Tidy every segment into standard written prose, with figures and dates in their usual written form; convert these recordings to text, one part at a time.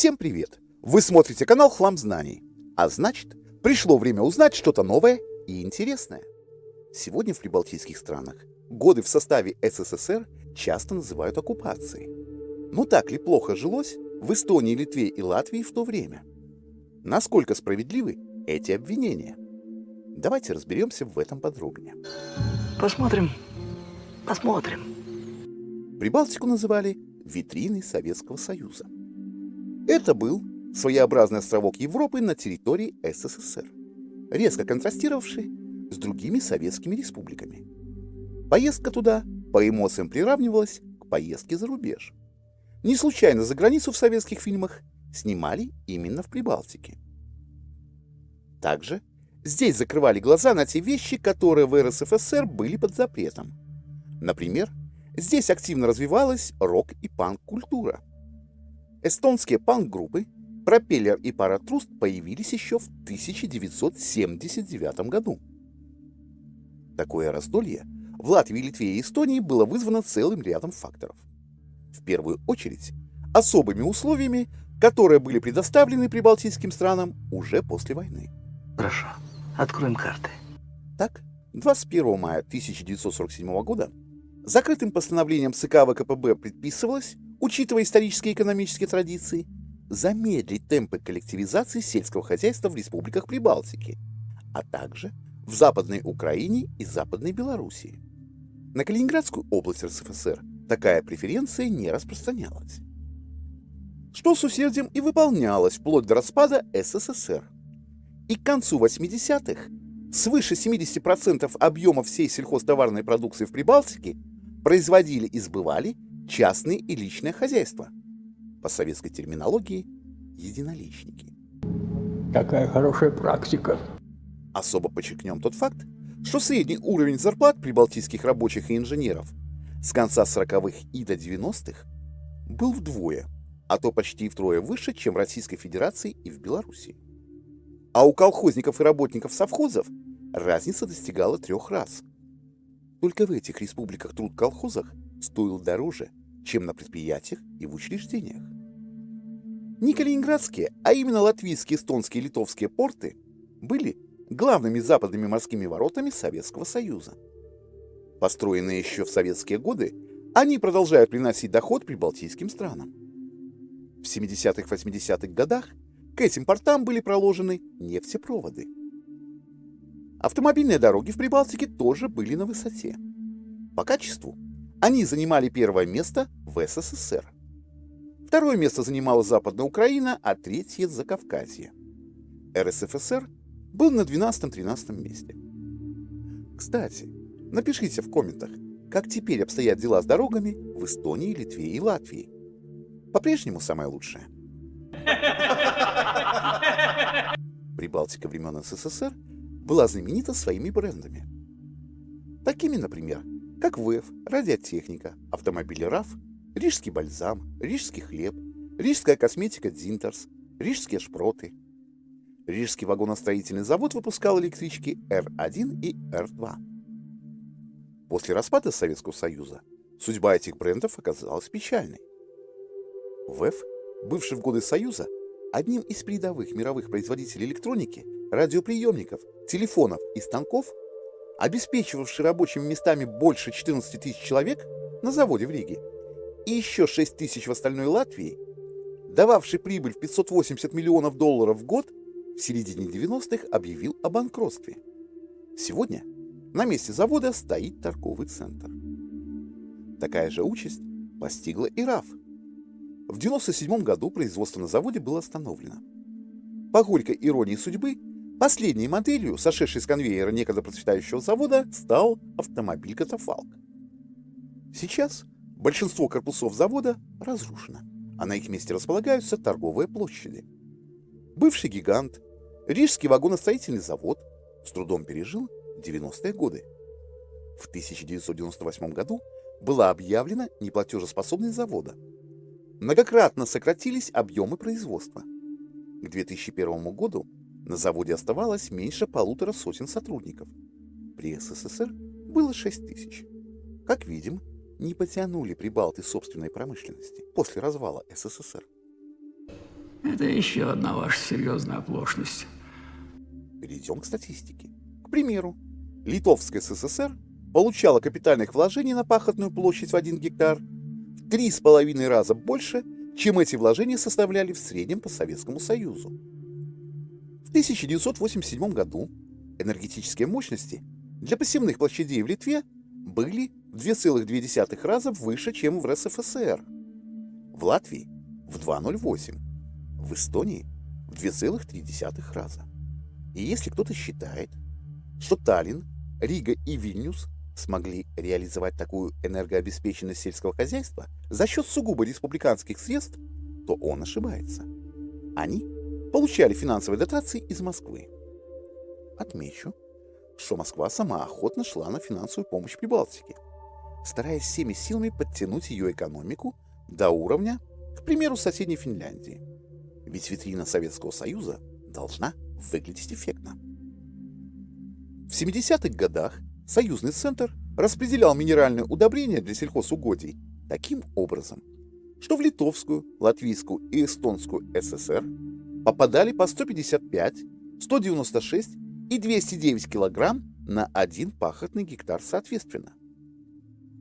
Всем привет! Вы смотрите канал Хлам Знаний, а значит, пришло время узнать что-то новое и интересное. Сегодня в прибалтийских странах годы в составе СССР часто называют оккупацией. Но так ли плохо жилось в Эстонии, Литве и Латвии в то время? Насколько справедливы эти обвинения? Давайте разберемся в этом подробнее. Посмотрим. Прибалтику называли витриной Советского Союза. Это был своеобразный островок Европы на территории СССР, резко контрастировавший с другими советскими республиками. Поездка туда по эмоциям приравнивалась к поездке за рубеж. Не случайно за границу в советских фильмах снимали именно в Прибалтике. Также здесь закрывали глаза на те вещи, которые в РСФСР были под запретом. Например, здесь активно развивалась рок- и панк-культура. Эстонские панк-группы «Пропеллер» и «Паратруст» появились еще в 1979 году. Такое раздолье в Латвии, Литве и Эстонии было вызвано целым рядом факторов. В первую очередь, особыми условиями, которые были предоставлены прибалтийским странам уже после войны. Хорошо. Откроем карты. Так, 21 мая 1947 года закрытым постановлением ЦК ВКПБ предписывалось, учитывая исторические и экономические традиции, замедлить темпы коллективизации сельского хозяйства в республиках Прибалтики, а также в Западной Украине и Западной Белоруссии. На Калининградскую область РСФСР такая преференция не распространялась, что с усердием и выполнялось вплоть до распада СССР. И к концу 80-х свыше 70% объема всей сельхозтоварной продукции в Прибалтике производили и сбывали частные и личные хозяйства. По советской терминологии – единоличники. Какая хорошая практика. Особо подчеркнем тот факт, что средний уровень зарплат прибалтийских рабочих и инженеров с конца 40-х и до 90-х был вдвое, а то почти втрое выше, чем в Российской Федерации и в Белоруссии. А у колхозников и работников совхозов разница достигала 3 раз. Только в этих республиках труд в колхозах стоил дороже, чем на предприятиях и в учреждениях. Не калининградские, а именно латвийские, эстонские и литовские порты были главными западными морскими воротами Советского Союза. Построенные еще в советские годы, они продолжают приносить доход прибалтийским странам. В 70-80-х годах к этим портам были проложены нефтепроводы. Автомобильные дороги в Прибалтике тоже были на высоте. По качеству они занимали первое место в СССР. Второе место занимала Западная Украина, а третье – Закавказье. РСФСР был на 12-13 месте. Кстати, напишите в комментах, как теперь обстоят дела с дорогами в Эстонии, Литве и Латвии. По-прежнему самое лучшее. Прибалтика времен СССР была знаменита своими брендами. Такими, например, как ВЭФ, радиотехника, автомобили РАФ, рижский бальзам, рижский хлеб, рижская косметика Дзинтерс, рижские шпроты. Рижский вагоностроительный завод выпускал электрички Р-1 и Р-2. После распада Советского Союза судьба этих брендов оказалась печальной. ВЭФ, бывший в годы Союза одним из передовых мировых производителей электроники, радиоприемников, телефонов и станков, обеспечивавший рабочими местами больше 14 тысяч человек на заводе в Риге и еще 6 тысяч в остальной Латвии, дававший прибыль в $580 миллионов в год, в середине 90-х объявил о банкротстве. Сегодня на месте завода стоит торговый центр. Такая же участь постигла и РАФ. В 1997 году производство на заводе было остановлено. По горькой иронии судьбы, последней моделью, сошедшей с конвейера некогда процветающего завода, стал автомобиль «Катафалк». Сейчас большинство корпусов завода разрушено, а на их месте располагаются торговые площади. Бывший гигант, Рижский вагоностроительный завод, с трудом пережил 90-е годы. В 1998 году была объявлена неплатежеспособность завода. Многократно сократились объемы производства. К 2001 году на заводе оставалось меньше 150 сотрудников. При СССР было 6 тысяч. Как видим, не потянули прибалты собственной промышленности после развала СССР. Это еще одна ваша серьезная оплошность. Перейдем к статистике. К примеру, Литовская ССР получала капитальных вложений на пахотную площадь в 1 гектар в 3,5 раза больше, чем эти вложения составляли в среднем по Советскому Союзу. В 1987 году энергетические мощности для посевных площадей в Литве были в 2,2 раза выше, чем в РСФСР, в Латвии в 2,08, в Эстонии в 2,3 раза. И если кто-то считает, что Таллин, Рига и Вильнюс смогли реализовать такую энергообеспеченность сельского хозяйства за счет сугубо республиканских средств, то он ошибается. Они получали финансовые дотации из Москвы. Отмечу, что Москва сама охотно шла на финансовую помощь Прибалтике, стараясь всеми силами подтянуть ее экономику до уровня, к примеру, соседней Финляндии. Ведь витрина Советского Союза должна выглядеть эффектно. В 70-х годах Союзный центр распределял минеральные удобрения для сельхозугодий таким образом, что в Литовскую, Латвийскую и Эстонскую ССР попадали по 155, 196 и 209 килограмм на 1 пахотный гектар соответственно.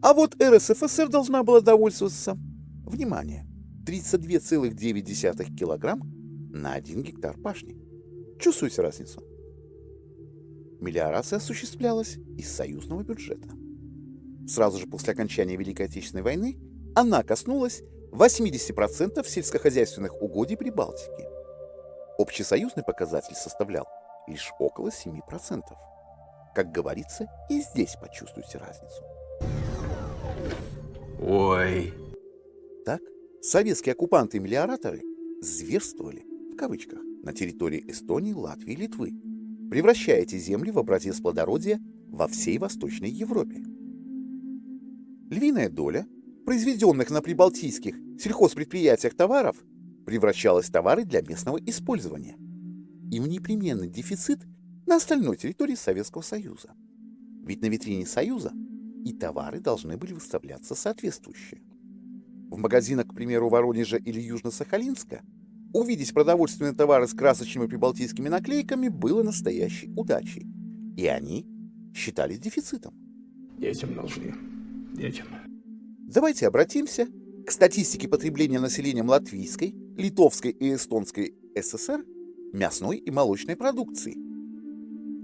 А вот РСФСР должна была довольствоваться, внимание, 32,9 килограмм на 1 гектар пашни. Чувствуете разницу? Мелиорация осуществлялась из союзного бюджета. Сразу же после окончания Великой Отечественной войны она коснулась 80% сельскохозяйственных угодий Прибалтики. Общесоюзный показатель составлял лишь около 7%. Как говорится, и здесь почувствуйте разницу. Ой. Так, советские оккупанты и мелиораторы зверствовали, в кавычках, на территории Эстонии, Латвии и Литвы, превращая эти земли в образец плодородия во всей Восточной Европе. Львиная доля произведенных на прибалтийских сельхозпредприятиях товаров превращалась в товары для местного использования и в непременный дефицит на остальной территории Советского Союза. Ведь на витрине Союза и товары должны были выставляться соответствующие. В магазинах, к примеру, Воронежа или Южно-Сахалинска увидеть продовольственные товары с красочными прибалтийскими наклейками было настоящей удачей, и они считались дефицитом. Детям должны. Детям. Давайте обратимся к статистике потребления населением Латвийской, Литовской и Эстонской ССР мясной и молочной продукции.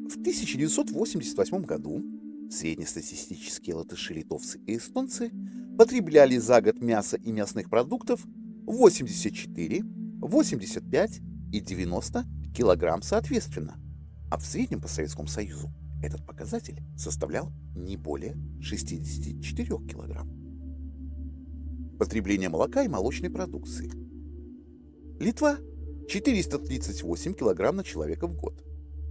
В 1988 году среднестатистические латыши, литовцы и эстонцы потребляли за год мяса и мясных продуктов 84, 85 и 90 килограмм соответственно, а в среднем по Советскому Союзу этот показатель составлял не более 64 килограмм. Потребление молока и молочной продукции. Литва – 438 килограмм на человека в год.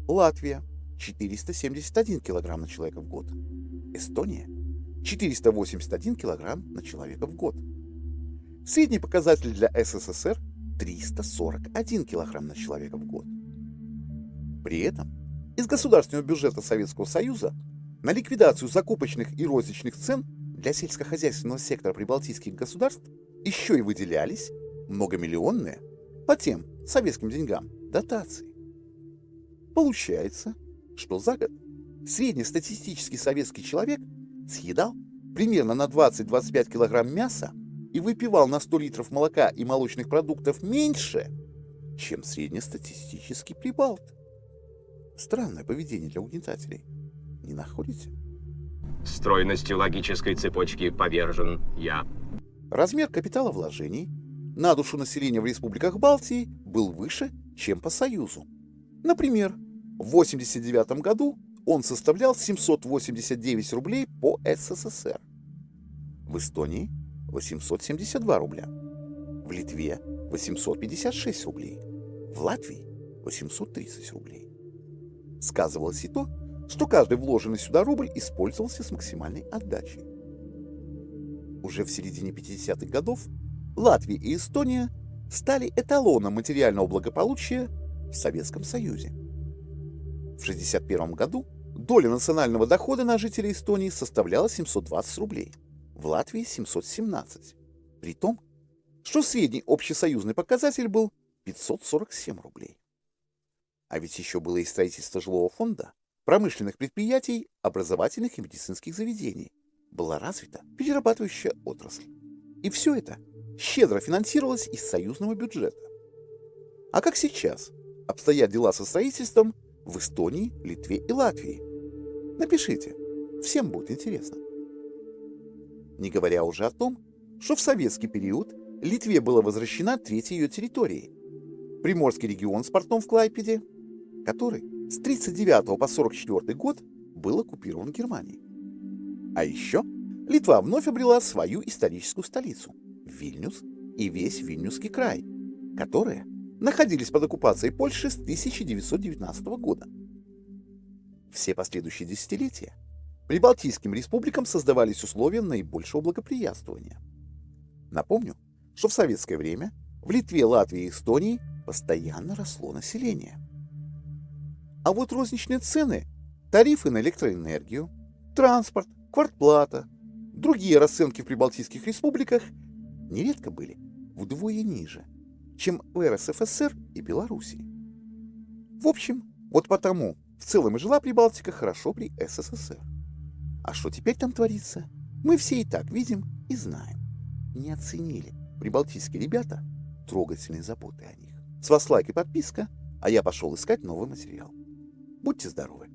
Латвия – 471 килограмм на человека в год. Эстония – 481 килограмм на человека в год. Средний показатель для СССР – 341 килограмм на человека в год. При этом из государственного бюджета Советского Союза на ликвидацию закупочных и розничных цен для сельскохозяйственного сектора прибалтийских государств еще и выделялись многомиллионные по тем советским деньгам дотации. Получается, что за год среднестатистический советский человек съедал примерно на 20-25 килограмм мяса и выпивал на 100 литров молока и молочных продуктов меньше, чем среднестатистический прибалт. Странное поведение для угнетателей. Не находите? Стройностью логической цепочки повержен я. Размер капиталовложений на душу населения в республиках Балтии был выше, чем по Союзу. Например, в 1989 году он составлял 789 рублей по СССР. В Эстонии – 872 рубля. В Литве – 856 рублей. В Латвии – 830 рублей. Сказывалось и то, что каждый вложенный сюда рубль использовался с максимальной отдачей. Уже в середине 50-х годов Латвия и Эстония стали эталоном материального благополучия в Советском Союзе. В 1961 году доля национального дохода на жителей Эстонии составляла 720 рублей, в Латвии – 717, при том, что средний общесоюзный показатель был 547 рублей. А ведь еще было и строительство жилого фонда, промышленных предприятий, образовательных и медицинских заведений. Была развита перерабатывающая отрасль. И все это щедро финансировалось из союзного бюджета. А как сейчас обстоят дела со строительством в Эстонии, Литве и Латвии? Напишите, всем будет интересно. Не говоря уже о том, что в советский период Литве была возвращена треть ее территории – Приморский регион с портом в Клайпеде, который с 1939 по 1944 год был оккупирован Германией. А еще Литва вновь обрела свою историческую столицу – Вильнюс и весь Вильнюсский край, которые находились под оккупацией Польши с 1919 года. Все последующие десятилетия прибалтийским республикам создавались условия наибольшего благоприятствования. Напомню, что в советское время в Литве, Латвии и Эстонии постоянно росло население. А вот розничные цены, тарифы на электроэнергию, транспорт, квартплата, другие расценки в прибалтийских республиках нередко были вдвое ниже, чем в РСФСР и Белоруссии. В общем, вот потому в целом и жила Прибалтика хорошо при СССР. А что теперь там творится, мы все и так видим и знаем. Не оценили прибалтийские ребята трогательной заботы о них. С вас лайк и подписка, а я пошел искать новый материал. Будьте здоровы!